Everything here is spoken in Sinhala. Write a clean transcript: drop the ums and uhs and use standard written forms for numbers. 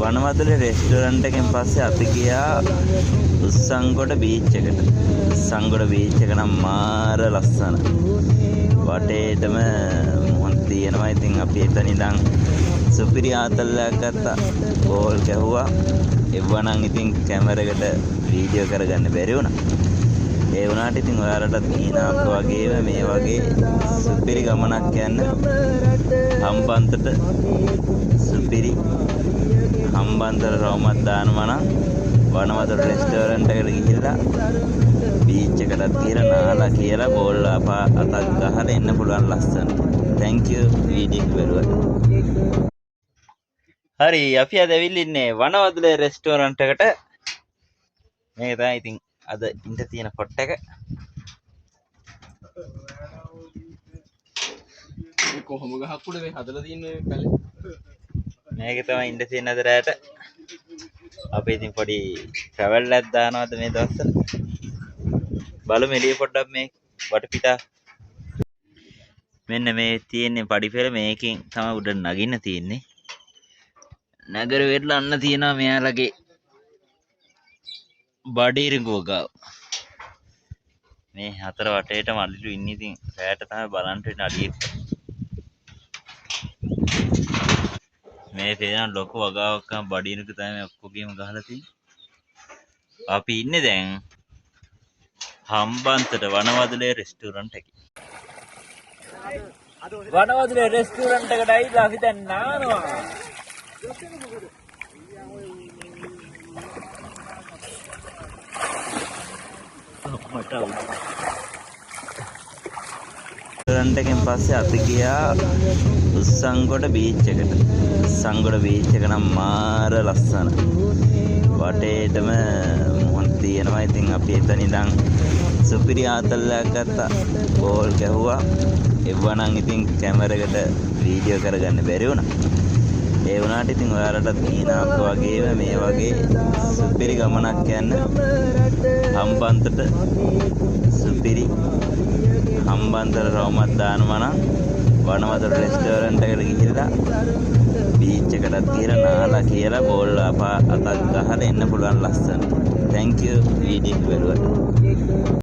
වනවදුලේ රෙස්ටෝරන්ට් එකෙන් පස්සේ අපි ගියා උස්සංගොඩ බීච් එකට. උස්සංගොඩ බීච් එක නම් මාර ලස්සන. වටේටම මොහොත් තියෙනවා. ඉතින් අපි එතන ඉඳන් සුපිරි ආතල්ලයක් ගත්තා. ගෝල් ගැහුවා. එවනම් ඉතින් කැමරේකට වීඩියෝ කරගන්න බැරි වුණා. ඒ වුණාට ඉතින් ඔයාලටත් හීනාක් වගේම මේ වගේ සුපිරි ගමනක් යන්න හම්බන්තොට සුපිරි හම්බන්තොට රවුමක් දානවා නම් වනවදුල රෙස්ටෝරන්ට් එකට ගිහිල්ලා බීච් එකටත් ගිහලා නාලා කියලා බෝල් අතක් ගහලා එන්න පුළුවන් ලස්සන. thank you වීඩියෝ බලුවා. හරි අපි අද ඇවිල්ලා ඉන්නේ වනවදුලේ රෙස්ටෝරන්ට් එකට. මේක තමයි ඉතින් අද ඉන්න තියෙන පොට් එක. කොහොම ගහක් උඩ මේ හදලා තියෙන්නේ කලින්. මේක තමයි ඉන්න තියෙන අද රැට. අපි ඉතින් පොඩි ට්‍රැවල් එකක් දානවාද මේ දවස්වල. බලමු එළිය පොඩ්ඩක් මේ වටපිටා. මෙන්න මේ තියෙන්නේ පඩි පෙළ මේකෙන් තමයි උඩ නගින්න තියෙන්නේ. නගර වෙරළා අන්න තියෙනවා මෙයාලගේ බඩිරිඟුව ගාව. මේ හතර වටේටම අලිලු ඉන්නේ. ඉතින් රැට තමයි බලන්න වෙන අඩියෙක්. මේ තේරෙන ලොකු වගාවක් බඩිරිඟු තමයි ඔක්කොගේම ගහලා තියෙන්නේ. අපි ඉන්නේ දැන් හම්බන්තොට වනවදුලේ රෙස්ටෝරන්ට් එකේ. වනවදුලේ රෙස්ටෝරන්ට් එකට ඇවිල්ලා අපි දැන් නානවා. රෙස්ටෝරන්ට් එකෙන් පස්සේ අපි ගියා උස්සංගොඩ බීච් එකට. උස්සංගොඩ බීච් එක නම් මාර ලස්සන. වටේටම මොහොත් තියෙනවා. ඉතින් අපි එතන ඉඳන් සුපිරි ආතල්ලයක් ගත්තා. ගෝල් ගැහුවා. එවනම් ඉතින් කැමරේකට වීඩියෝ කරගන්න බැරි වුණා. ඒ වුණාට ඉතින් ඔයාලටත් හීනාක් වගේම මේ වගේ සුපිරි ගමනක් යන්න හම්බන්තොට සුපිරි හම්බන්තොට රවුමක් දානවා නම් වනවදුල රෙස්ටෝරන්ට් එකට ගිහිල්ලා බීච් එකටත් ගිහලා නාලා කියලා බෝල් අතක් ගහලා එන්න පුළුවන් ලස්සන. thank you video බලුවා.